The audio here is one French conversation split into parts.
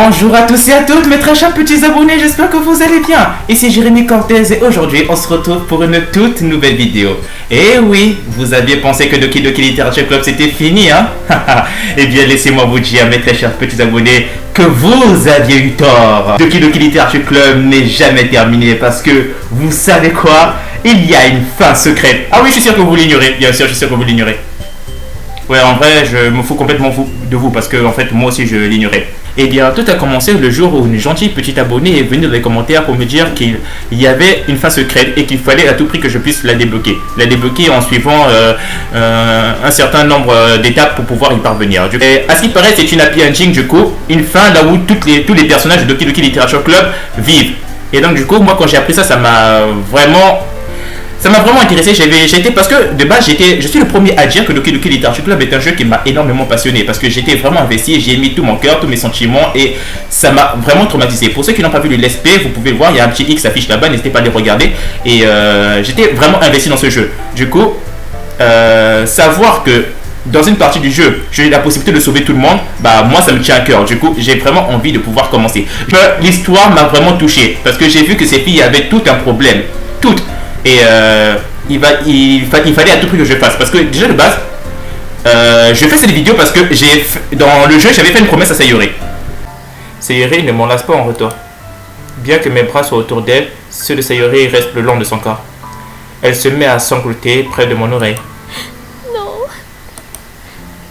Bonjour à tous et à toutes mes très chers petits abonnés, j'espère que vous allez bien. Ici Jérémy Cortez et aujourd'hui on se retrouve pour une toute nouvelle vidéo. Et oui, vous aviez pensé que Doki Doki Literature Club c'était fini, hein? Eh bien laissez-moi vous dire mes très chers petits abonnés que vous aviez eu tort. Doki Doki Literature Club n'est jamais terminé parce que vous savez quoi? Il y a une fin secrète. Ah oui, je suis sûr que vous l'ignorez, bien sûr, je suis sûr que vous l'ignorez. Ouais, en vrai, je me fous complètement de vous parce que en fait, moi aussi, je l'ignorais. Eh bien, tout a commencé le jour où une gentille petite abonnée est venue dans les commentaires pour me dire qu'il y avait une fin secrète et qu'il fallait à tout prix que je puisse la débloquer. La débloquer en suivant un certain nombre d'étapes pour pouvoir y parvenir. Et à ce qui paraît, c'est une happy ending, du coup, une fin là où tous les personnages de Doki Doki Literature Club vivent. Et donc, du coup, moi, quand j'ai appris ça, ça m'a vraiment intéressé. J'étais parce que de base je suis le premier à dire que Doki Doki Literature Club est un jeu qui m'a énormément passionné parce que j'étais vraiment investi, j'ai mis tout mon cœur, tous mes sentiments et ça m'a vraiment traumatisé. Pour ceux qui n'ont pas vu le Let's Play, vous pouvez le voir, il y a un petit X affiché là-bas, n'hésitez pas à les regarder et j'étais vraiment investi dans ce jeu. Du coup, savoir que dans une partie du jeu, j'ai la possibilité de sauver tout le monde, bah moi ça me tient à cœur. Du coup, j'ai vraiment envie de pouvoir commencer. L'histoire m'a vraiment touché parce que j'ai vu que ces filles avaient tout un problème, toutes. Et il fallait à tout prix que je fasse parce que déjà de base je fais cette vidéo parce que dans le jeu j'avais fait une promesse à Sayori. Sayori ne m'en lasse pas en retour. Bien que mes bras soient autour d'elle, ceux de Sayori restent le long de son corps. Elle se met à sangloter près de mon oreille. Non,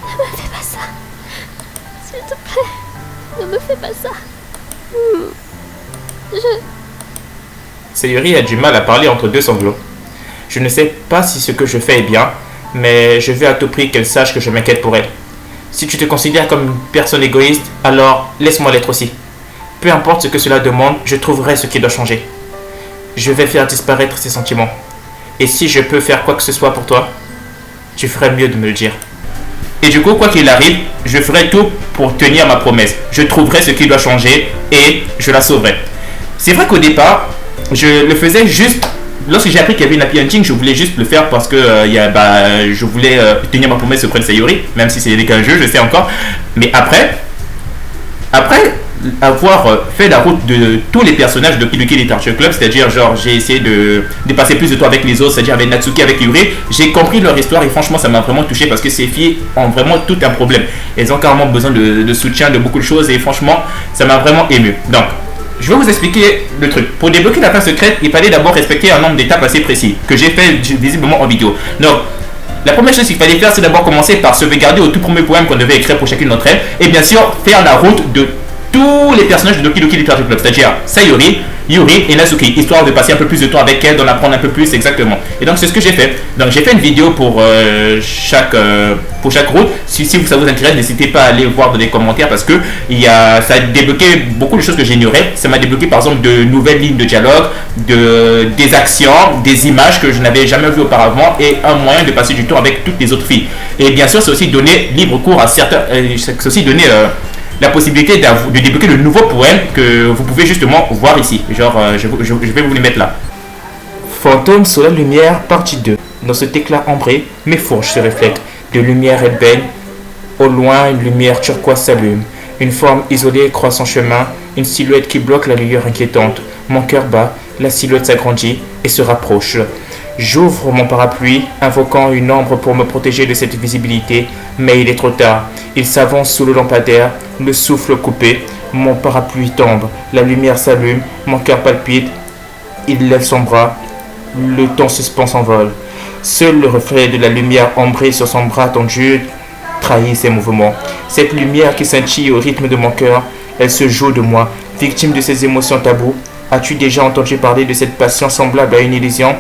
ne me fais pas ça. S'il te plaît, ne me fais pas ça. Sayori a du mal à parler entre deux sanglots. Je ne sais pas si ce que je fais est bien, mais je veux à tout prix qu'elle sache que je m'inquiète pour elle. Si tu te considères comme une personne égoïste, alors laisse-moi l'être aussi. Peu importe ce que cela demande, je trouverai ce qui doit changer. Je vais faire disparaître ces sentiments. Et si je peux faire quoi que ce soit pour toi, tu ferais mieux de me le dire. Et du coup, quoi qu'il arrive, je ferai tout pour tenir ma promesse. Je trouverai ce qui doit changer et je la sauverai. C'est vrai qu'au départ, je le faisais juste lorsque j'ai appris qu'il y avait une happy ending, je voulais juste le faire parce que je voulais tenir ma promesse auprès de Sayori, même si c'est qu'un jeu, je sais encore. Mais après avoir fait la route de tous les personnages de Doki Doki Literature Club, c'est-à-dire genre j'ai essayé de passer plus de temps avec les autres, c'est-à-dire avec Natsuki, avec Yuri, j'ai compris leur histoire et franchement ça m'a vraiment touché parce que ces filles ont vraiment tout un problème. Elles ont carrément besoin de soutien, de beaucoup de choses et franchement ça m'a vraiment ému. Donc je vais vous expliquer le truc. Pour débloquer la fin secrète, il fallait d'abord respecter un nombre d'étapes assez précis, que j'ai fait visiblement en vidéo. Donc, la première chose qu'il fallait faire, c'est d'abord commencer par sauvegarder au tout premier poème qu'on devait écrire pour chacune d'entre elles, et bien sûr, faire la route de tous les personnages de Doki Doki Literature Club, c'est-à-dire Sayori, Yuri et Natsuki, histoire de passer un peu plus de temps avec elles, d'en apprendre un peu plus exactement. Et donc c'est ce que j'ai fait. Donc j'ai fait une vidéo pour chaque route. Si ça vous intéresse, n'hésitez pas à aller voir dans les commentaires parce que ça a débloqué beaucoup de choses que j'ignorais. Ça m'a débloqué par exemple de nouvelles lignes de dialogue, des actions, des images que je n'avais jamais vues auparavant et un moyen de passer du temps avec toutes les autres filles. Et bien sûr, c'est aussi donner libre cours à certains. C'est aussi donner la possibilité de débloquer de nouveaux poèmes que vous pouvez justement voir ici. Genre, je vais vous les mettre là. Fantôme sous la lumière, partie 2. Dans cet éclat ambré, mes fourches se reflètent. De lumière et baigne. Au loin, une lumière turquoise s'allume. Une forme isolée croise son chemin. Une silhouette qui bloque la lueur inquiétante. Mon cœur bat, la silhouette s'agrandit et se rapproche. J'ouvre mon parapluie, invoquant une ombre pour me protéger de cette visibilité, mais il est trop tard. Il s'avance sous le lampadaire, le souffle coupé, mon parapluie tombe, la lumière s'allume, mon cœur palpite, il lève son bras, le temps suspend s'envole. Seul le reflet de la lumière ombrée sur son bras tendu trahit ses mouvements. Cette lumière qui scintille au rythme de mon cœur, elle se joue de moi, victime de ces émotions taboues. As-tu déjà entendu parler de cette passion semblable à une illusion?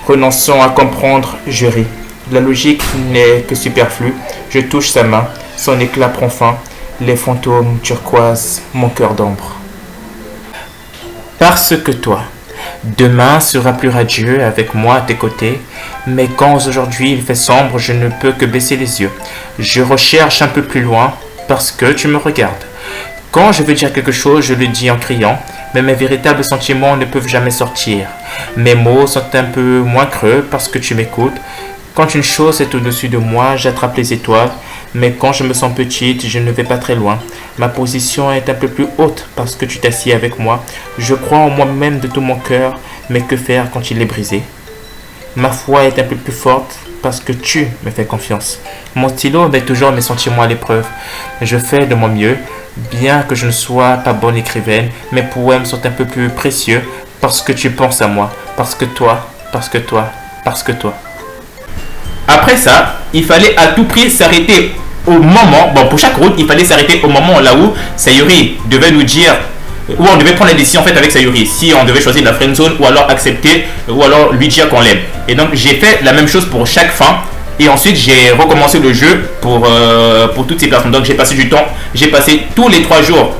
Renonçant à comprendre, je ris. La logique n'est que superflue. Je touche sa main, son éclat prend fin. Les fantômes turquoises, mon cœur d'ombre. Parce que toi, demain sera plus radieux avec moi à tes côtés, mais quand aujourd'hui il fait sombre, je ne peux que baisser les yeux. Je recherche un peu plus loin parce que tu me regardes. Quand je veux dire quelque chose, je le dis en criant, mais mes véritables sentiments ne peuvent jamais sortir. Mes mots sont un peu moins creux parce que tu m'écoutes. Quand une chose est au-dessus de moi, j'attrape les étoiles, mais quand je me sens petite, je ne vais pas très loin. Ma position est un peu plus haute parce que tu t'assieds avec moi. Je crois en moi-même de tout mon cœur, mais que faire quand il est brisé? Ma foi est un peu plus forte parce que tu me fais confiance. Mon stylo met toujours mes sentiments à l'épreuve. Je fais de mon mieux, bien que je ne sois pas bonne écrivaine. Mes poèmes sont un peu plus précieux parce que tu penses à moi, parce que toi, parce que toi, parce que toi. Après ça, il fallait à tout prix s'arrêter au moment, bon pour chaque route, il fallait s'arrêter au moment là où Sayuri devait nous dire, où on devait prendre la décision en fait avec Sayuri, si on devait choisir la friend zone ou alors accepter, ou alors lui dire qu'on l'aime. Et donc j'ai fait la même chose pour chaque fin. Et ensuite j'ai recommencé le jeu pour toutes ces personnes. Donc j'ai passé du temps, j'ai passé tous les 3 jours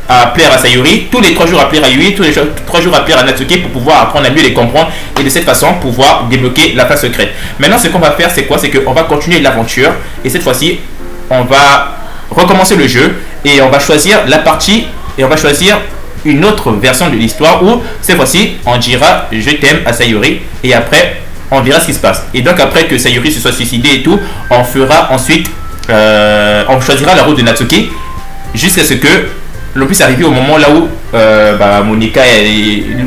à plaire à Sayuri, tous les 3 jours à plaire à Yui, tous les 3 jours à plaire à Natsuki pour pouvoir apprendre à mieux les comprendre et de cette façon pouvoir débloquer la fin secrète. Maintenant ce qu'on va faire c'est quoi? C'est qu'on va continuer l'aventure et cette fois-ci on va recommencer le jeu et on va choisir la partie et on va choisir une autre version de l'histoire où cette fois-ci on dira je t'aime à Sayuri et après on verra ce qui se passe. Et donc après que Sayuri se soit suicidé et tout, on fera ensuite on choisira la route de Natsuki jusqu'à ce que l'on puisse arriver au moment là où Monica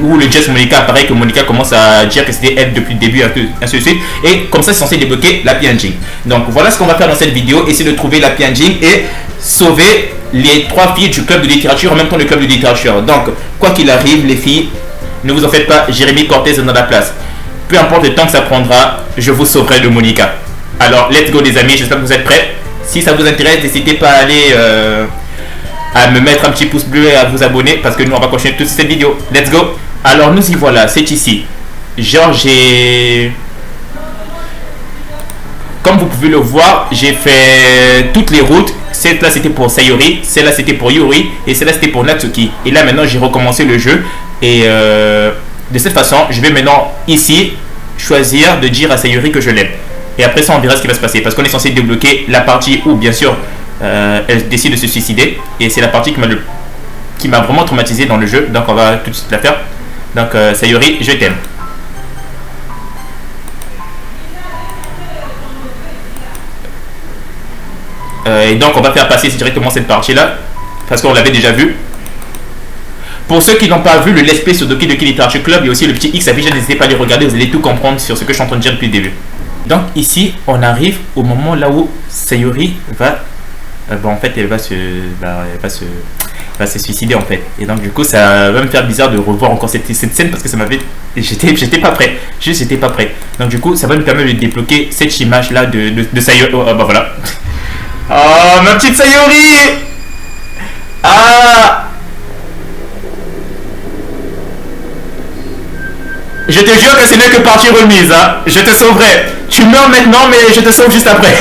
où le Jess Monica apparaît, que Monica commence à dire que c'était elle depuis le début, ainsi de suite, et comme ça c'est censé débloquer l'happy ending. Donc voilà ce qu'on va faire dans cette vidéo, essayer de trouver l'happy ending et sauver les 3 filles du club de littérature, en même temps le club de littérature. Donc quoi qu'il arrive les filles, ne vous en faites pas, Jérémy Cortez est dans la place. Peu importe le temps que ça prendra, je vous sauverai de Monica. Alors let's go les amis, j'espère que vous êtes prêts. Si ça vous intéresse, n'hésitez pas à aller à me mettre un petit pouce bleu et à vous abonner parce que nous on va continuer toute cette vidéo. Let's go. Alors nous y voilà, c'est ici. Genre j'ai, comme vous pouvez le voir, j'ai fait toutes les routes. Celle-là c'était pour Sayuri, celle-là c'était pour Yuri et celle-là c'était pour Natsuki. Et là maintenant j'ai recommencé le jeu et de cette façon je vais maintenant ici choisir de dire à Sayuri que je l'aime. Et après ça on verra ce qui va se passer parce qu'on est censé débloquer la partie où bien sûr elle décide de se suicider et c'est la partie qui m'a vraiment traumatisé dans le jeu, donc on va tout de suite la faire. Donc Sayuri, je t'aime. Et donc on va faire passer directement cette partie là parce qu'on l'avait déjà vu. Pour ceux qui n'ont pas vu le let's play sur Doki Doki Literature Club, il y a aussi le petit X affiché, n'hésitez pas à les regarder, vous allez tout comprendre sur ce que je suis en train de dire depuis le début. Donc ici on arrive au moment là où Sayuri va en fait elle va se suicider en fait, et donc du coup ça va me faire bizarre de revoir encore cette scène parce que ça m'avait, j'étais pas prêt, j'étais pas prêt. Donc du coup ça va me permettre de débloquer cette image là de Sayuri. Voilà. Oh ma petite Sayuri. Je te jure que ce n'est que partie remise, hein. Je te sauverai. Tu meurs maintenant mais je te sauve juste après.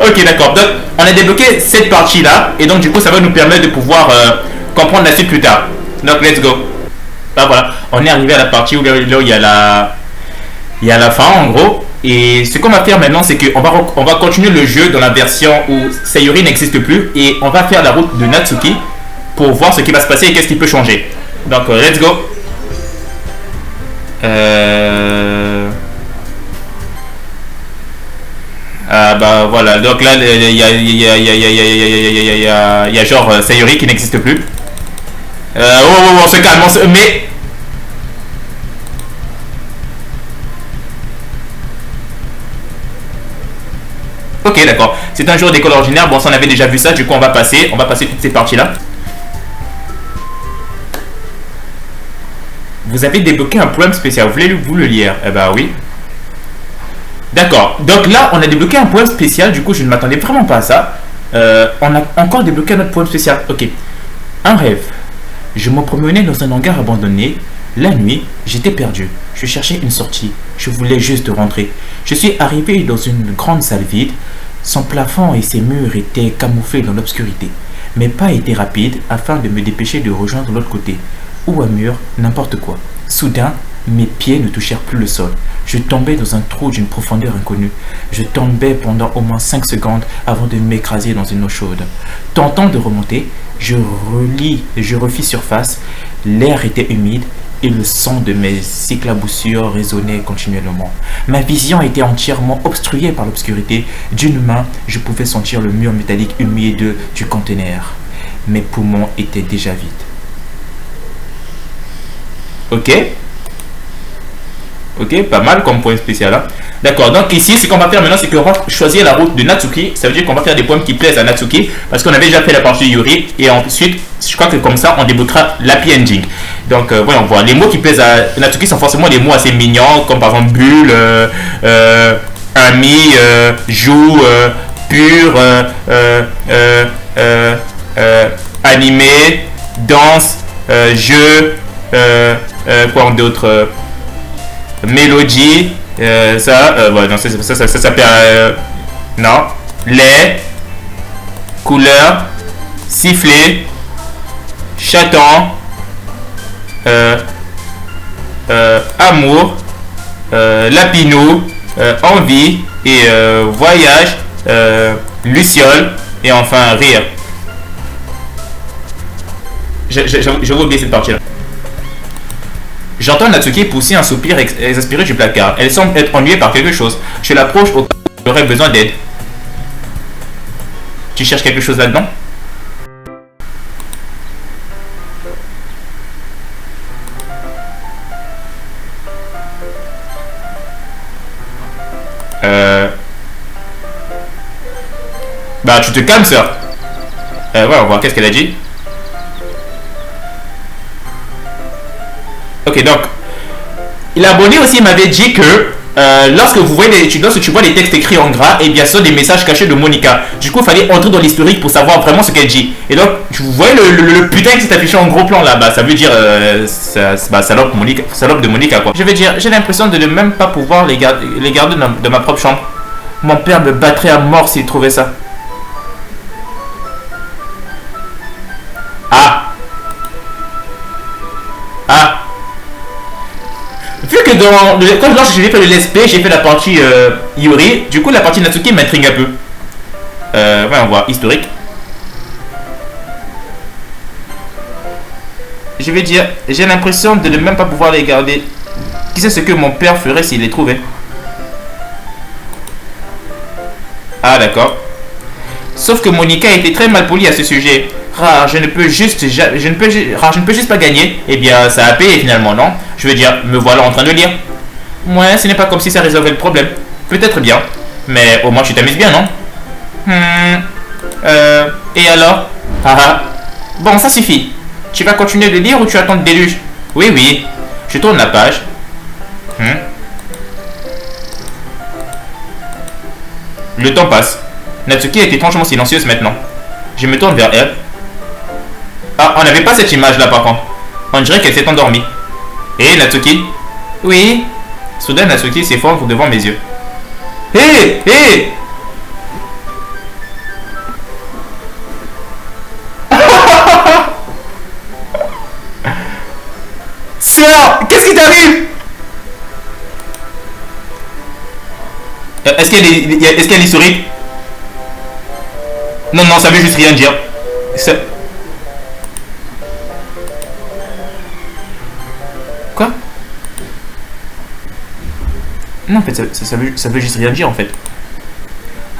Ok d'accord, donc on a débloqué cette partie là et donc du coup ça va nous permettre de pouvoir comprendre la suite plus tard. Donc let's go. Voilà, on est arrivé à la partie où là il y a la fin en gros. Et ce qu'on va faire maintenant c'est qu'on va continuer le jeu dans la version où Sayuri n'existe plus et on va faire la route de Natsuki pour voir ce qui va se passer et qu'est-ce qui peut changer. Donc let's go. Voilà, donc là il y a genre Sayuri qui n'existe plus. On se calme, mais ok d'accord, c'est un jour d'école ordinaire. Bon ça on avait déjà vu ça, du coup on va passer toutes ces parties là. Vous avez débloqué un poème spécial, voulez-vous le lire? Eh ben oui. D'accord, donc là on a débloqué un poème spécial, du coup je ne m'attendais vraiment pas à ça. On a encore débloqué un autre poème spécial, ok. Un rêve. Je me promenais dans un hangar abandonné. La nuit, j'étais perdu. Je cherchais une sortie. Je voulais juste rentrer. Je suis arrivé dans une grande salle vide. Son plafond et ses murs étaient camouflés dans l'obscurité. Mes pas étaient rapides afin de me dépêcher de rejoindre l'autre côté. Ou un mur, n'importe quoi. Soudain, mes pieds ne touchèrent plus le sol. Je tombais dans un trou d'une profondeur inconnue. Je tombais pendant au moins 5 secondes avant de m'écraser dans une eau chaude. Tentant de remonter, je refis surface. L'air était humide et le son de mes éclaboussures résonnait continuellement. Ma vision était entièrement obstruée par l'obscurité. D'une main, je pouvais sentir le mur métallique humide du conteneur. Mes poumons étaient déjà vides. Ok, pas mal comme point spécial. Hein. D'accord, donc ici, ce qu'on va faire maintenant, c'est qu'on va choisir la route de Natsuki. Ça veut dire qu'on va faire des poèmes qui plaisent à Natsuki, parce qu'on avait déjà fait la partie Yuri, et ensuite, je crois que comme ça, on débloquera l'happy ending. Donc, voyons voir. Les mots qui plaisent à Natsuki sont forcément des mots assez mignons, comme par exemple bulle, ami, joue, pur, animé, danse, jeu, quoi d'autre, mélodie, ouais, non, ça s'appelle, non, lait, couleur, sifflet, chaton, amour, lapinou, envie, et voyage, luciole, et enfin rire. J'avais oublié cette partie-là. J'entends Natsuki pousser un soupir exaspéré du placard. Elle semble être ennuyée par quelque chose. Je l'approche au cas où elle aurait besoin d'aide. Tu cherches quelque chose là-dedans? Bah, tu te calmes, sœur. Ouais, on va voir qu'est-ce qu'elle a dit. Ok, donc, l'abonné aussi m'avait dit que lorsque tu vois les textes écrits en gras, et bien ce sont des messages cachés de Monica. Du coup, il fallait entrer dans l'historique pour savoir vraiment ce qu'elle dit. Et donc, vous voyez le putain qui s'est affiché en gros plan là, bah ça veut dire salope de Monica quoi. Je veux dire, j'ai l'impression de ne même pas pouvoir les garder de ma propre chambre. Mon père me battrait à mort s'il trouvait ça. Vu que lorsque j'ai fait le LSP, j'ai fait la partie Yuri, du coup la partie Natsuki m'intrigue un peu. Voyons voir, historique. Je vais dire, j'ai l'impression de ne même pas pouvoir les garder. Qui sait ce que mon père ferait s'il les trouvait? Ah d'accord. Sauf que Monica était très mal polie à ce sujet. Je ne peux juste pas gagner. Eh bien, ça a payé finalement, non? Je veux dire, me voilà en train de lire. Ouais, ce n'est pas comme si ça résolvait le problème. Peut-être bien, mais au moins tu t'amuses bien, non? Et alors? Bon, ça suffit. Tu vas continuer de lire ou tu attends le déluge? Oui. Je tourne la page. Le temps passe. Natsuki est étrangement silencieuse maintenant. Je me tourne vers elle. Ah, on n'avait pas cette image là par contre. On dirait qu'elle s'est endormie. Hé, Natsuki? Oui. Soudain, Natsuki s'effondre devant mes yeux. Hé! Sœur, qu'est-ce qui t'arrive? Est-ce qu'elle est historique? Non, ça veut juste rien dire. Quoi? Non, en fait, ça veut juste rien dire, en fait.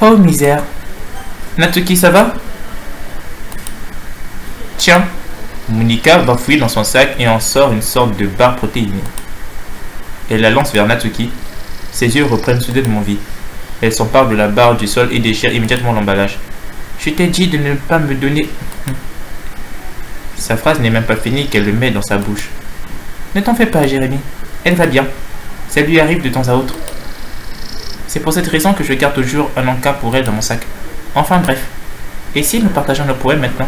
Oh, misère. Natsuki, ça va? Tiens. Monica va fouiller dans son sac et en sort une sorte de barre protéinée. Elle la lance vers Natsuki. Ses yeux reprennent soudainement vie. Elle s'empare de la barre du sol et déchire immédiatement l'emballage. Je t'ai dit de ne pas me donner... Sa phrase n'est même pas finie qu'elle le met dans sa bouche. Ne t'en fais pas, Jérémy. Elle va bien. Ça lui arrive de temps à autre. C'est pour cette raison que je garde toujours un encas pour elle dans mon sac. Enfin bref. Et si nous partageons nos poèmes maintenant?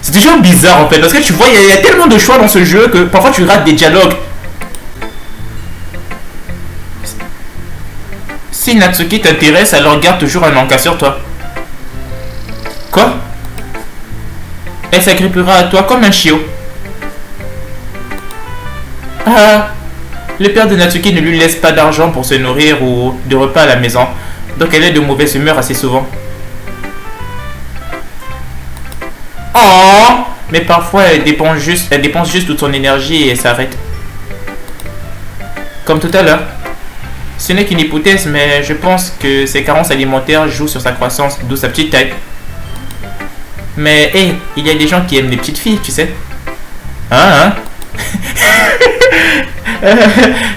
C'est toujours bizarre en fait, parce que tu vois, il y a tellement de choix dans ce jeu que parfois tu rates des dialogues. Si Natsuki t'intéresse, alors garde toujours un encas sur toi. Quoi? Elle s'agrippera à toi comme un chiot. Le père de Natsuki ne lui laisse pas d'argent pour se nourrir ou de repas à la maison, donc elle est de mauvaise humeur assez souvent. Oh, mais parfois elle dépense juste toute son énergie et s'arrête. Comme tout à l'heure. Ce n'est qu'une hypothèse, mais je pense que ses carences alimentaires jouent sur sa croissance, d'où sa petite taille. Mais hé, il y a des gens qui aiment les petites filles, tu sais. Hein?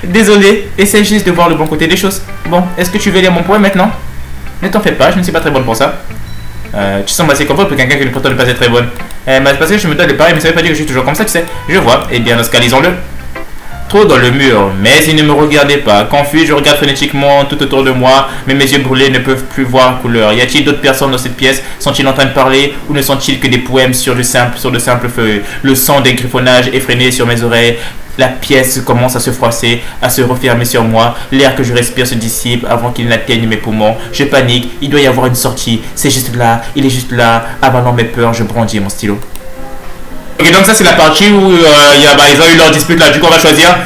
Désolé, essaie juste de voir le bon côté des choses. Bon, est-ce que tu veux lire mon poème maintenant? Ne t'en fais pas, je ne suis pas très bonne pour ça. Tu sembles assez confort pour quelqu'un qui pourtant ne pas être très bonne. Parce que je me donne le pareil, mais ça veut pas dire que je suis toujours comme ça, tu sais. Je vois, eh bien dans ce cas, lisons-le. Trop dans le mur, mais il ne me regardait pas. Confus, je regarde frénétiquement tout autour de moi, mais mes yeux brûlés ne peuvent plus voir couleur. Y a-t-il d'autres personnes dans cette pièce? Sont-ils en train de parler ou ne sont-ils que des poèmes sur de simples feuilles? Le son des griffonnages effrénés sur mes oreilles. La pièce commence à se froisser, à se refermer sur moi. L'air que je respire se dissipe avant qu'il n'atteigne mes poumons. Je panique, il doit y avoir une sortie. C'est juste là, il est juste là. Avanant mes peurs, je brandis mon stylo. Ok, donc ça c'est la partie où ils ont eu leur dispute là. Du coup, on va choisir.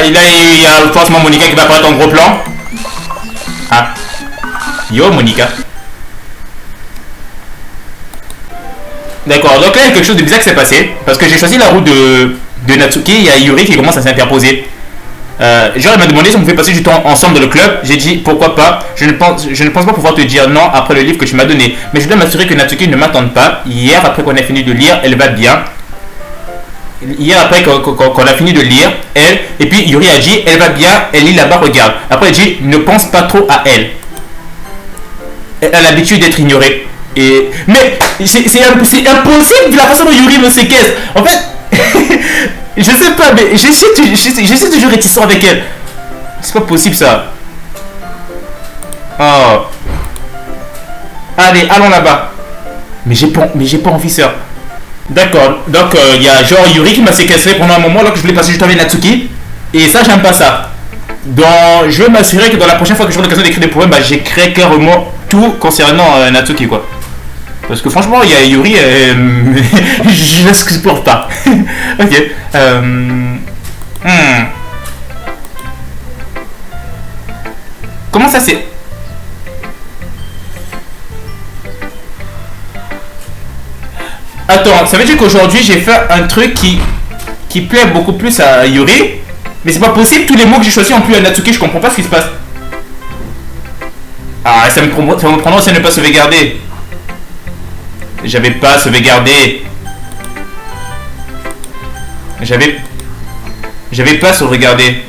Il y a forcément Monica qui va apparaître en gros plan. Ah. Yo, Monica. D'accord, donc là il y a quelque chose de bizarre qui s'est passé. Parce que j'ai choisi la route de Natsuki. Il y a Yuri qui commence à s'interposer. Genre, il m'a demandé si on pouvait passer du temps ensemble dans le club. J'ai dit pourquoi pas. Je ne pense pas pouvoir te dire non après le livre que tu m'as donné. Mais je dois m'assurer que Natsuki ne m'attende pas. Hier, après qu'on ait fini de lire, elle va bien. Hier, après qu'on a fini de lire, elle. Et puis Yuri a dit elle va bien, elle lit là-bas, regarde. Après, elle dit ne pense pas trop à elle. Elle a l'habitude d'être ignorée. Mais c'est impossible la façon dont Yuri me séquestre. En fait. Je sais pas, mais je suis toujours réticent avec elle. C'est pas possible ça. Oh. Allez, allons là-bas. Mais j'ai pas envie ça. D'accord, donc il y a genre Yuri qui m'a séquestré pendant un moment alors que je voulais passer juste avec Natsuki. Et ça, j'aime pas ça. Donc, je veux m'assurer que dans la prochaine fois que j'aurai l'occasion d'écrire des poèmes, bah, j'écris carrément tout concernant Natsuki, quoi. Parce que franchement, il y a Yuri, je ne supporte pas. Ok. Comment ça c'est... Attends, ça veut dire qu'aujourd'hui j'ai fait un truc qui plaît beaucoup plus à Yuri. Mais c'est pas possible, tous les mots que j'ai choisis ont plu à Natsuki, je comprends pas ce qui se passe. Ah, ça me prendra aussi à ne pas sauvegarder. J'avais pas sauvegardé. J'avais pas sauvegardé.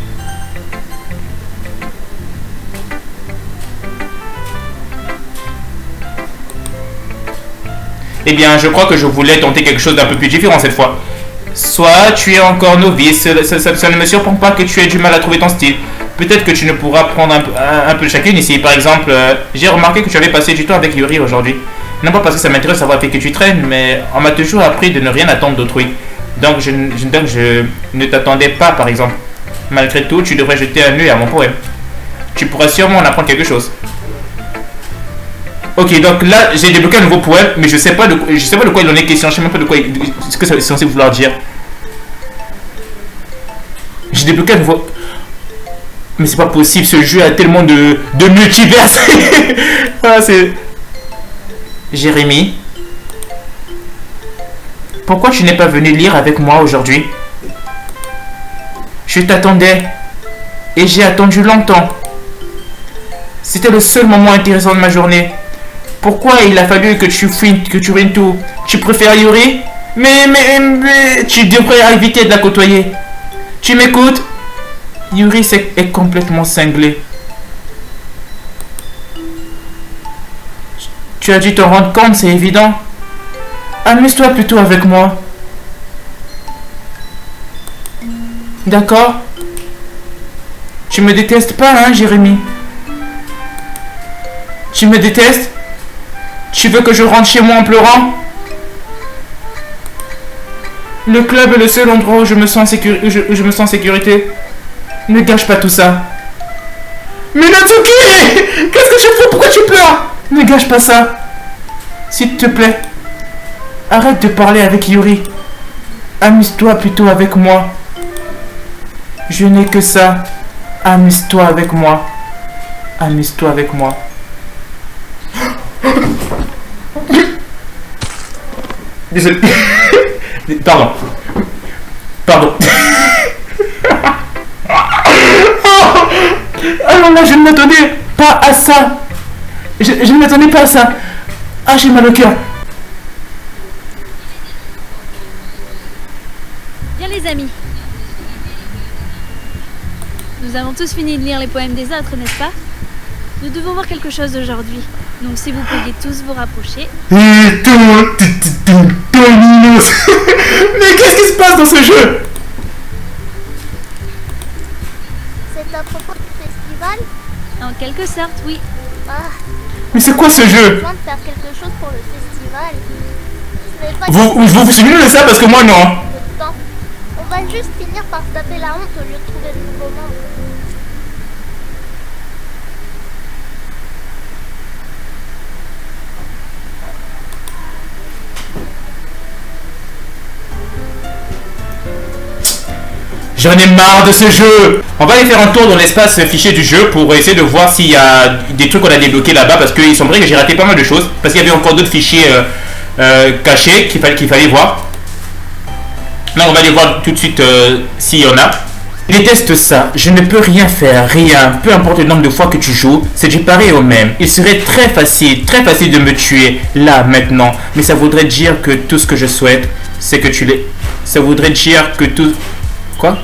Eh bien, je crois que je voulais tenter quelque chose d'un peu plus différent cette fois. Soit tu es encore novice, ça ne me surprend pas que tu aies du mal à trouver ton style. Peut-être que tu ne pourras prendre un peu de chacune ici. Par exemple, j'ai remarqué que tu avais passé du temps avec Yuri aujourd'hui. Non pas parce que ça m'intéresse de savoir avec qui tu traînes, mais on m'a toujours appris de ne rien attendre d'autrui. Donc je ne t'attendais pas, par exemple. Malgré tout, tu devrais jeter un œil à mon poème. Tu pourras sûrement en apprendre quelque chose. Ok, donc là, j'ai débloqué un nouveau poème, mais je sais pas de quoi il en est question. Je sais même pas de quoi ce que ça est censé vouloir dire. J'ai débloqué un nouveau... Mais c'est pas possible, ce jeu a tellement de multiverses. Ah, c'est... Jérémy, pourquoi tu n'es pas venu lire avec moi aujourd'hui? Je t'attendais et j'ai attendu longtemps. C'était le seul moment intéressant de ma journée. Pourquoi il a fallu que tu ruines tout? Tu préfères Yuri? Mais tu devrais éviter de la côtoyer. Tu m'écoutes? Yuri est complètement cinglé. Tu as dû t'en rendre compte, c'est évident. Amuse-toi plutôt avec moi. D'accord? Tu me détestes pas, hein, Jérémy? Tu me détestes? Tu veux que je rentre chez moi en pleurant? Le club est le seul endroit où je me sens en sécurité. Ne gâche pas tout ça. Mais Natsuki! Qu'est-ce que je fais? Pourquoi tu pleures? Ne gâche pas ça. S'il te plaît. Arrête de parler avec Yuri. Amuse-toi plutôt avec moi. Je n'ai que ça. Amuse-toi avec moi. Amuse-toi avec moi. Désolé. Pardon. Pardon. Alors là, je ne m'attendais pas à ça. Je ne m'attendais pas à ça. Ah, j'ai mal au cœur. Bien les amis. Nous avons tous fini de lire les poèmes des autres, n'est-ce pas? Nous devons voir quelque chose aujourd'hui. Donc si vous pouviez tous vous rapprocher. Mais qu'est-ce qui se passe dans ce jeu? C'est à propos du festival? En quelque sorte, oui. Ah, Mais c'est quoi ce jeu? besoin de faire quelque chose pour le festival. Ce n'est pas Vous simulez ça parce que moi non. de temps. On va juste finir par se taper la honte au lieu de trouver de nouveaux membres. J'en ai marre de ce jeu. On va aller faire un tour dans l'espace fichier du jeu pour essayer de voir s'il y a des trucs qu'on a débloqués là-bas, parce qu'il semblerait que j'ai raté pas mal de choses, parce qu'il y avait encore d'autres fichiers cachés qu'il fallait voir. Là on va aller voir tout de suite s'il y en a. Je déteste ça, je ne peux rien faire, rien, peu importe le nombre de fois que tu joues, c'est du pareil au même. Il serait très facile de me tuer, là, maintenant, mais ça voudrait dire que tout ce que je souhaite, c'est que tu l'aies. Ça voudrait dire que tout... Quoi?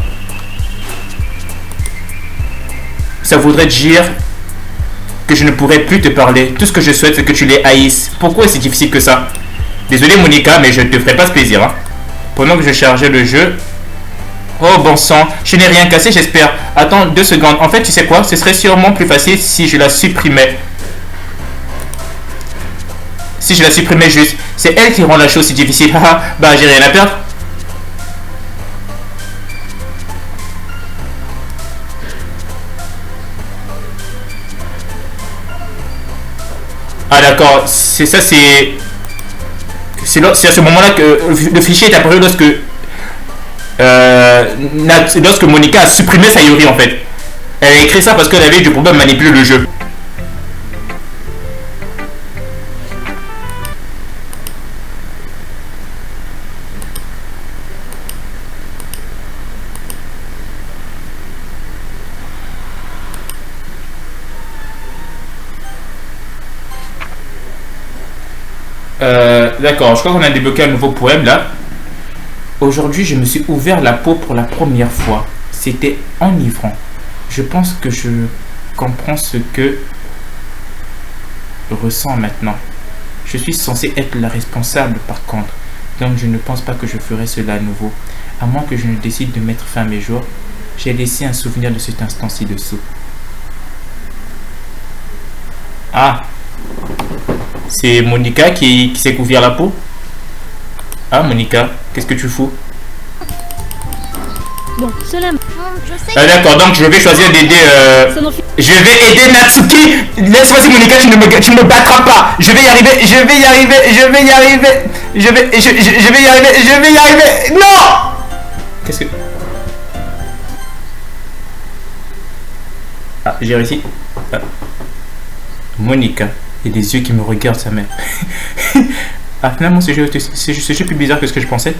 Ça voudrait dire que je ne pourrais plus te parler. Tout ce que je souhaite, c'est que tu les haïsses. Pourquoi c'est difficile que ça? Désolé Monica, mais je ne te ferai pas ce plaisir. Hein. Pendant que je chargeais le jeu... Oh bon sang, je n'ai rien cassé, j'espère. Attends 2 secondes. En fait, tu sais quoi? Ce serait sûrement plus facile si je la supprimais. Si je la supprimais juste. C'est elle qui rend la chose si difficile. Haha, bah j'ai rien à perdre. Ah d'accord, c'est ça, c'est à ce moment-là que le fichier est apparu lorsque Monica a supprimé Sayuri en fait. Elle a écrit ça parce qu'elle avait du problème à manipuler le jeu. D'accord, je crois qu'on a débloqué un nouveau poème là. Aujourd'hui, je me suis ouvert la peau pour la première fois. C'était enivrant. Je pense que je comprends ce que je ressens maintenant. Je suis censé être la responsable par contre. Donc je ne pense pas que je ferai cela à nouveau. À moins que je ne décide de mettre fin à mes jours. J'ai laissé un souvenir de cet instant ci-dessous. Ah! C'est Monica qui s'est couvert la peau. Ah Monica, qu'est-ce que tu fous? Bon, cela... Je sais Ah d'accord, donc je vais choisir d'aider... Ça n'en fait... Je vais aider Natsuki. Laisse-moi si Monica, tu ne me battras pas. Je vais y arriver, je vais y arriver, je vais y arriver. Je vais y arriver, je vais y arriver. Non! Qu'est-ce que... Ah, j'ai réussi. Ah. Monica. Il y a des yeux qui me regardent, sa mère. Ah, finalement, c'est juste plus bizarre que ce que je pensais.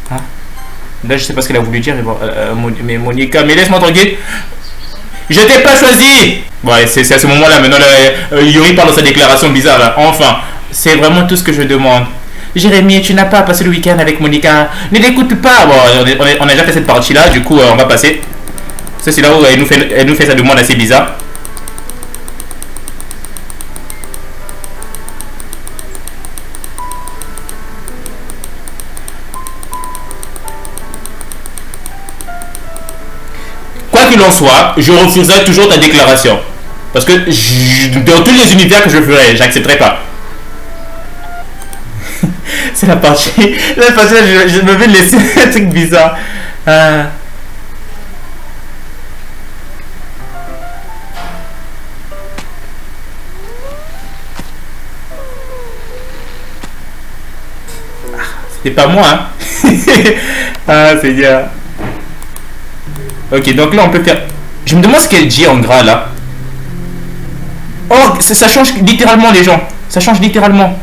Ah. Là, je sais pas ce qu'elle a voulu dire, mais Monica, mais laisse-moi tranquille. Je t'ai pas choisi. Ouais, c'est à ce moment-là, maintenant, Yuri parle dans sa déclaration bizarre, là. Enfin, c'est vraiment tout ce que je demande. Jérémy, tu n'as pas passé le week-end avec Monica. Ne l'écoute pas. Bon, on a déjà fait cette partie-là, du coup, on va passer. Ça, c'est là où elle nous fait sa demande assez bizarre. Quoi qu'il en soit, je refuserai toujours ta déclaration. Parce que dans tous les univers que je ferai, j'accepterai pas. C'est la partie. La partie là, je me vais laisser un truc bizarre. C'était pas moi, hein. Ah, c'est bien. Ok, donc là on peut faire... Je me demande ce qu'elle dit en gras là. Oh, ça change littéralement les gens. Ça change littéralement.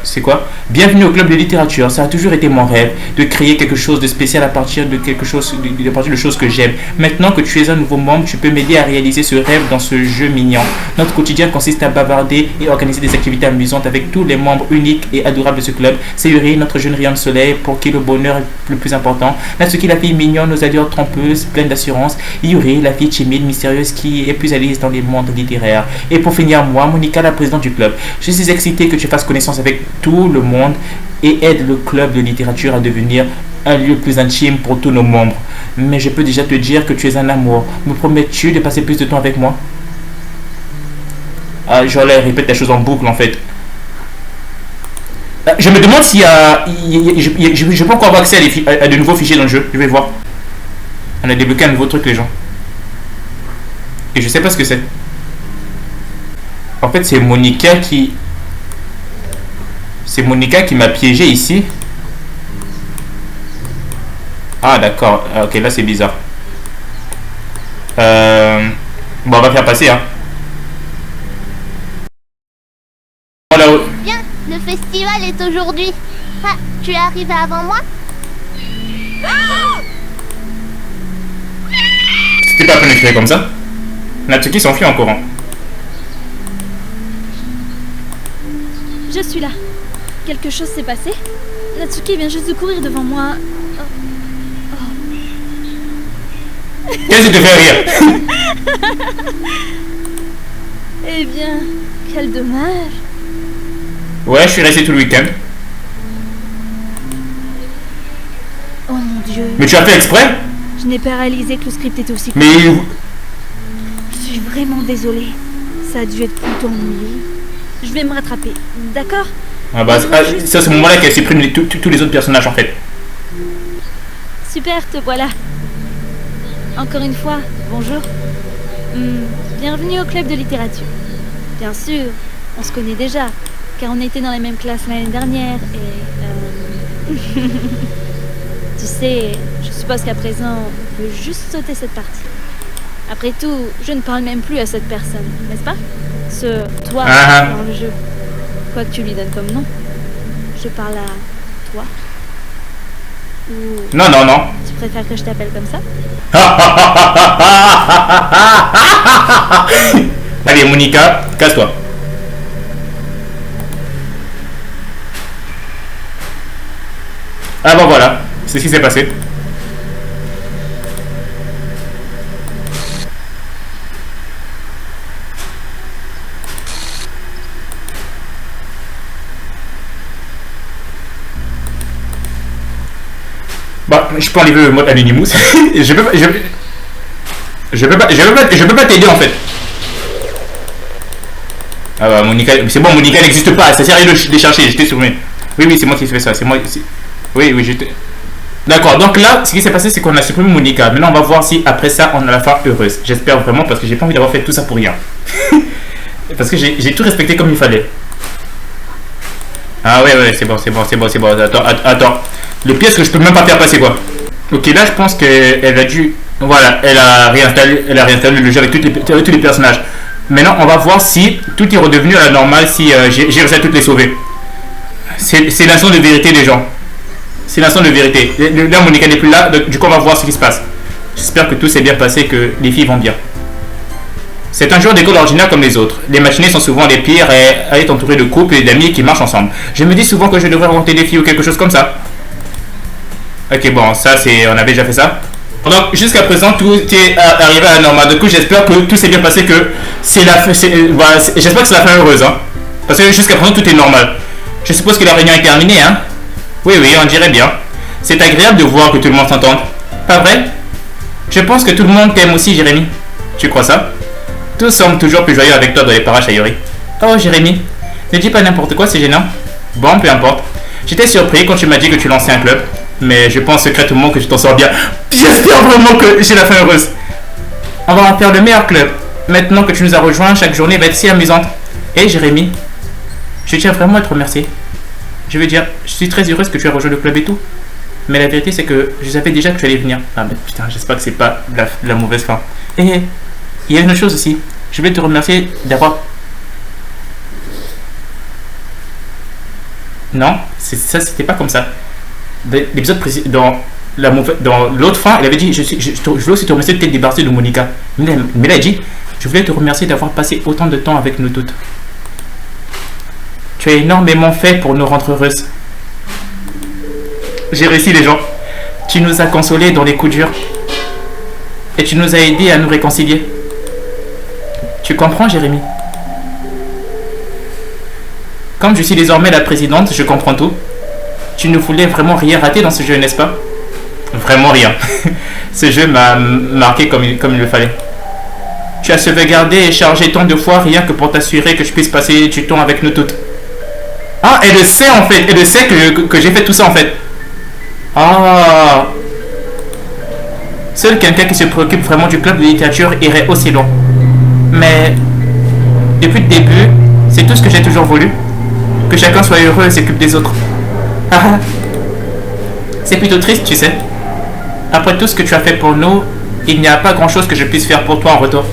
C'est quoi? Bienvenue au club de littérature. Ça a toujours été mon rêve de créer quelque chose de spécial à partir de quelque chose, à partir de choses que j'aime. Maintenant que tu es un nouveau membre, tu peux m'aider à réaliser ce rêve dans ce jeu mignon. Notre quotidien consiste à bavarder et organiser des activités amusantes avec tous les membres uniques et adorables de ce club. C'est Yuri, notre jeune rayon de soleil, pour qui le bonheur est le plus important. Natsuki, la fille mignonne aux allures trompeuses, pleine d'assurance. Yuri, la fille timide, mystérieuse, qui est plus à l'aise dans les mondes littéraires. Et pour finir, moi, Monica, la présidente du club. Je suis excitée que tu fasses connaissance avec tout le monde et aide le club de littérature à devenir un lieu plus intime pour tous nos membres. Mais je peux déjà te dire que tu es un amour. Me promets-tu de passer plus de temps avec moi? Ah, genre là, répète la chose en boucle en fait. Je me demande s'il y a... Je peux encore avoir accès à de nouveaux fichiers dans le jeu. Je vais voir. On a débloqué un nouveau truc les gens. Et je sais pas ce que c'est. En fait c'est Monica qui... C'est Monica qui m'a piégé ici. Ah d'accord. Ok, là c'est bizarre. Bon, on va faire passer hein. Voilà. Bien, le festival est aujourd'hui. Ah, tu es arrivé avant moi? C'était pas la peine de crier comme ça. Natsuki s'enfuit en courant. Je suis là. Quelque chose s'est passé? Natsuki vient juste de courir devant moi. Qu'est-ce qui te fait rire? Eh bien, quel dommage. Ouais, je suis resté tout le week-end. Oh mon Dieu. Mais tu as fait exprès? Je n'ai pas réalisé que le script était aussi court. Mais... Je suis vraiment désolée. Ça a dû être plutôt ennuyeux. Je vais me rattraper, d'accord? Ah bah, c'est à ce moment-là qu'elle supprime tous les autres personnages en fait. Super, te voilà. Encore une fois, bonjour. Bienvenue au club de littérature. Bien sûr, on se connaît déjà, car on était dans la même classe l'année dernière et... Tu sais, je suppose qu'à présent, on peut juste sauter cette partie. Après tout, je ne parle même plus à cette personne, n'est-ce pas? Ce toi dans le jeu. Quoi que tu lui donnes comme nom. Je parle à toi. Ou... Non. Tu préfères que je t'appelle comme ça? Allez Monica, casse-toi. Ah bah voilà, c'est ce qui s'est passé. Bah, je peux enlever le mode Anonymous. je peux pas t'aider en fait. Ah bah Monica, c'est bon, Monica n'existe pas, ça sert à rien de les chercher, je t'ai soumis. Oui, c'est moi qui fais ça, c'est moi. Oui, j'étais. D'accord, donc là, ce qui s'est passé, c'est qu'on a supprimé Monica. Maintenant, on va voir si après ça, on a la fin heureuse. J'espère vraiment, parce que j'ai pas envie d'avoir fait tout ça pour rien. Parce que j'ai tout respecté comme il fallait. Ah ouais, c'est bon. Attends. Le pire, c'est que je peux même pas faire passer quoi. Ok, là, je pense qu'elle a dû... Voilà, elle a réinstallé le jeu avec tous les personnages. Maintenant, on va voir si tout est redevenu à la normale, si j'ai réussi à toutes les sauver. C'est l'instant de vérité des gens. C'est l'instant de vérité. Là, Monica n'est plus là, donc, du coup, on va voir ce qui se passe. J'espère que tout s'est bien passé, que les filles vont bien. C'est un jour d'école ordinaire comme les autres. Les matinées sont souvent les pires et elle est entourée de couples et d'amis qui marchent ensemble. Je me dis souvent que je devrais rencontrer des filles ou quelque chose comme ça. Ok, bon, ça c'est... On avait déjà fait ça. Donc, jusqu'à présent, tout est arrivé à la normale. Du coup, j'espère que tout s'est bien passé, que c'est la fin... Voilà, j'espère que c'est la fin heureuse, hein. Parce que jusqu'à présent, tout est normal. Je suppose que la réunion est terminée, hein. Oui, on dirait bien. C'est agréable de voir que tout le monde s'entende. Pas vrai? Je pense que tout le monde t'aime aussi, Jérémy. Tu crois ça? Tout semble toujours plus joyeux avec toi dans les parages à Yuri. Oh, Jérémy, ne dis pas n'importe quoi, c'est gênant. Bon, peu importe. J'étais surpris quand tu m'as dit que tu lançais un club. Mais je pense secrètement que tu t'en sors bien. J'espère vraiment que j'ai la fin heureuse. On va en faire le meilleur club. Maintenant que tu nous as rejoints, chaque journée va être si amusante. Hé, Jérémy, je tiens vraiment à te remercier. Je veux dire, je suis très heureuse que tu aies rejoint le club et tout. Mais la vérité, c'est que je savais déjà que tu allais venir. Ah, mais putain, j'espère que c'est pas la mauvaise fin. Et il y a une autre chose aussi. Je vais te remercier d'avoir... Non, ça c'était pas comme ça. L'épisode dans dans l'autre fin, il avait dit je voulais aussi te remercier de t'être débarrassé de Monica. Mais là, il dit je voulais te remercier d'avoir passé autant de temps avec nous toutes. Tu as énormément fait pour nous rendre heureuses. J'ai réussi, les gens. Tu nous as consolés dans les coups durs. Et tu nous as aidés à nous réconcilier. Tu comprends, Jérémy? Comme je suis désormais la présidente, je comprends tout. Tu ne voulais vraiment rien rater dans ce jeu, n'est-ce pas? Vraiment rien. Ce jeu m'a marqué comme il le fallait. Tu as sauvegardé et chargé tant de fois rien que pour t'assurer que je puisse passer du temps avec nous toutes. Ah, elle le sait en fait. Elle le sait que j'ai fait tout ça en fait. Ah. Seul quelqu'un qui se préoccupe vraiment du club de littérature irait aussi loin. Mais depuis le début, c'est tout ce que j'ai toujours voulu. Que chacun soit heureux et s'occupe des autres. C'est plutôt triste, tu sais. Après tout ce que tu as fait pour nous, il n'y a pas grand-chose que je puisse faire pour toi en retour.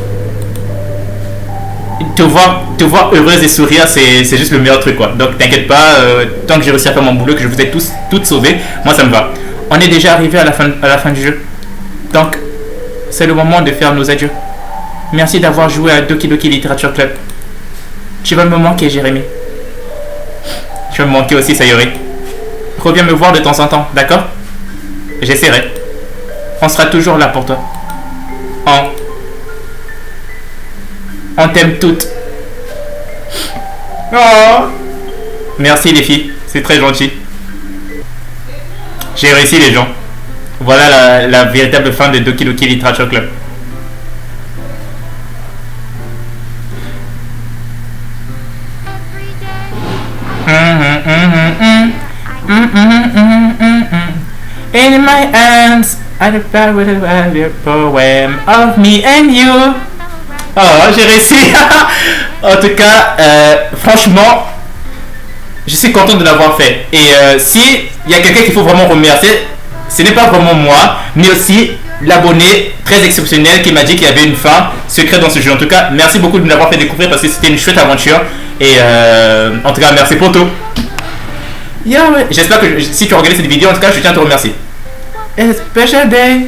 Te voir heureuse et sourire, c'est juste le meilleur truc, quoi. Donc t'inquiète pas, tant que j'ai réussi à faire mon boulot, que je vous ai toutes sauvées, moi ça me va. On est déjà arrivé à la fin du jeu. Donc, c'est le moment de faire nos adieux. Merci d'avoir joué à Doki Doki Literature Club. Tu vas me manquer, Jérémy. Tu vas me manquer aussi, Sayori. Reviens me voir de temps en temps, d'accord? J'essaierai. On sera toujours là pour toi. On t'aime toutes. Oh. Merci les filles, c'est très gentil. J'ai réussi, les gens. Voilà la véritable fin de Doki Doki Literature Club. In my hands, I with a poem of me and you. Oh, j'ai réussi. En tout cas, franchement, je suis content de l'avoir fait. Et si il y a quelqu'un qu'il faut vraiment remercier, ce n'est pas vraiment moi, mais aussi l'abonné très exceptionnel qui m'a dit qu'il y avait une fin secrète dans ce jeu. En tout cas, merci beaucoup de me l'avoir fait découvrir parce que c'était une chouette aventure. Et en tout cas, merci pour tout. J'espère que si tu as regardé cette vidéo, en tout cas, je tiens à te remercier. It's a special day.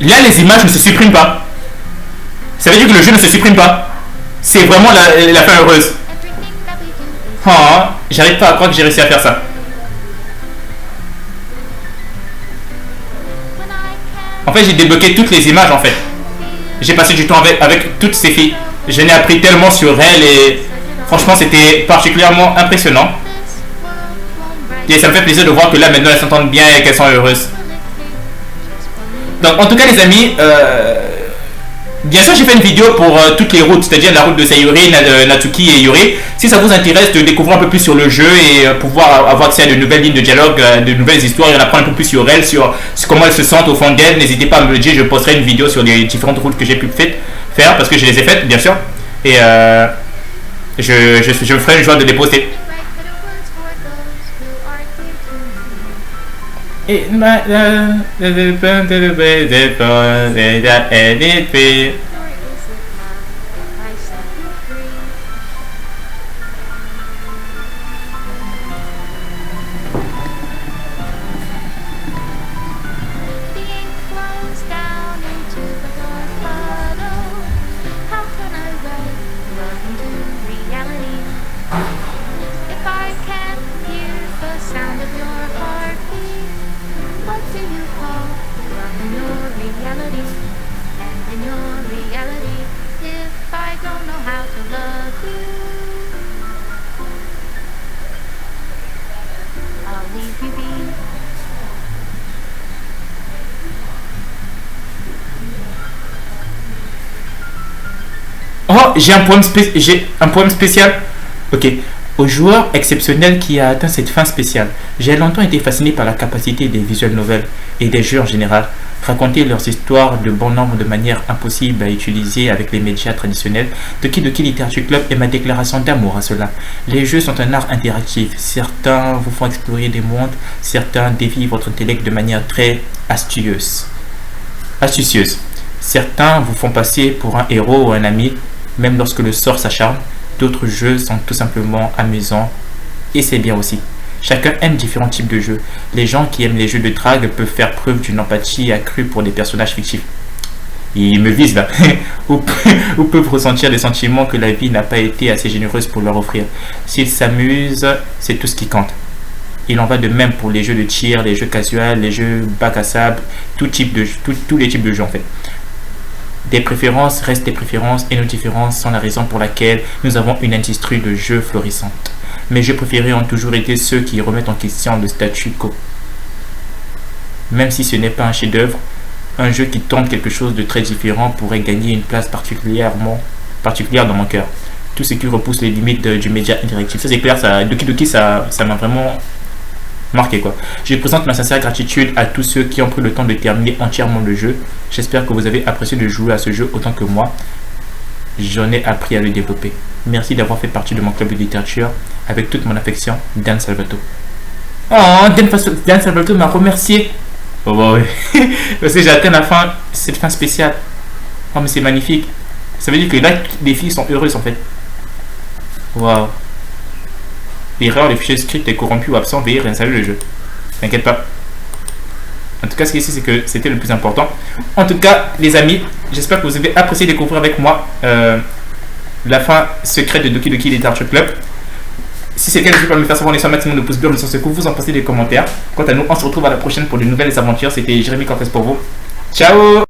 Là, les images ne se suppriment pas. Ça veut dire que le jeu ne se supprime pas. C'est vraiment la fin heureuse. Oh, j'arrive pas à croire que j'ai réussi à faire ça. En fait, j'ai débloqué toutes les images en fait. J'ai passé du temps avec toutes ces filles. Je n'ai appris tellement sur elles et franchement, c'était particulièrement impressionnant. Et ça me fait plaisir de voir que là, maintenant, elles s'entendent bien et qu'elles sont heureuses. Donc, en tout cas, les amis, bien sûr, j'ai fait une vidéo pour toutes les routes, c'est-à-dire la route de Sayori, Natsuki et Yuri. Si ça vous intéresse de découvrir un peu plus sur le jeu et pouvoir avoir accès à de nouvelles lignes de dialogue, de nouvelles histoires et en apprendre un peu plus sur elles, sur comment elles se sentent au fond d'elles, n'hésitez pas à me le dire. Je posterai une vidéo sur les différentes routes que j'ai pu faire parce que je les ai faites, bien sûr. Et je me ferai une joie de les poster. It might Oh, j'ai un poème spécial. Ok. Au joueur exceptionnel qui a atteint cette fin spéciale, j'ai longtemps été fasciné par la capacité des visual novels et des jeux en général. raconter leurs histoires de bon nombre de manières impossibles à utiliser avec les médias traditionnels. Doki Doki Literature Club est ma déclaration d'amour à cela. Les jeux sont un art interactif. Certains vous font explorer des mondes, certains défient votre intellect de manière très astucieuse. Certains vous font passer pour un héros ou un ami, même lorsque le sort s'acharne. D'autres jeux sont tout simplement amusants et c'est bien aussi. Chacun aime différents types de jeux. Les gens qui aiment les jeux de drague peuvent faire preuve d'une empathie accrue pour des personnages fictifs. Ils me visent là. ou peuvent ressentir des sentiments que la vie n'a pas été assez généreuse pour leur offrir. S'ils s'amusent, c'est tout ce qui compte. Il en va de même pour les jeux de tir, les jeux casuals, les jeux bac à sable, tous les types de jeux en fait. Des préférences restent des préférences et nos différences sont la raison pour laquelle nous avons une industrie de jeux florissante. Mes jeux préférés ont toujours été ceux qui remettent en question le statu quo. Même si ce n'est pas un chef-d'œuvre, un jeu qui tente quelque chose de très différent pourrait gagner une place particulière dans mon cœur. Tout ce qui repousse les limites du média interactif. Ça c'est clair, Doki Doki ça m'a vraiment marqué quoi. Je présente ma sincère gratitude à tous ceux qui ont pris le temps de terminer entièrement le jeu. J'espère que vous avez apprécié de jouer à ce jeu autant que moi. J'en ai appris à le développer. Merci d'avoir fait partie de mon club de littérature. Avec toute mon affection, Dan Salvato. Oh, Dan Salvato m'a remercié. Oh, ouais. Parce que j'ai atteint cette fin spéciale. Oh, mais c'est magnifique. Ça veut dire que là, les filles sont heureuses en fait. Waouh. L'erreur, les fichiers script est corrompu ou absent, veuillez réinstaller le jeu. T'inquiète pas. En tout cas, ce qui est ici, c'est que c'était le plus important. En tout cas, les amis, j'espère que vous avez apprécié découvrir avec moi la fin secrète de Doki Doki Literature Club. Si c'est le cas, n'hésitez pas à me faire savoir en laissant un maximum de pouces bleus, ce que vous en pensez des commentaires. Quant à nous, on se retrouve à la prochaine pour de nouvelles aventures. C'était Jérémy Cortez pour vous. Ciao!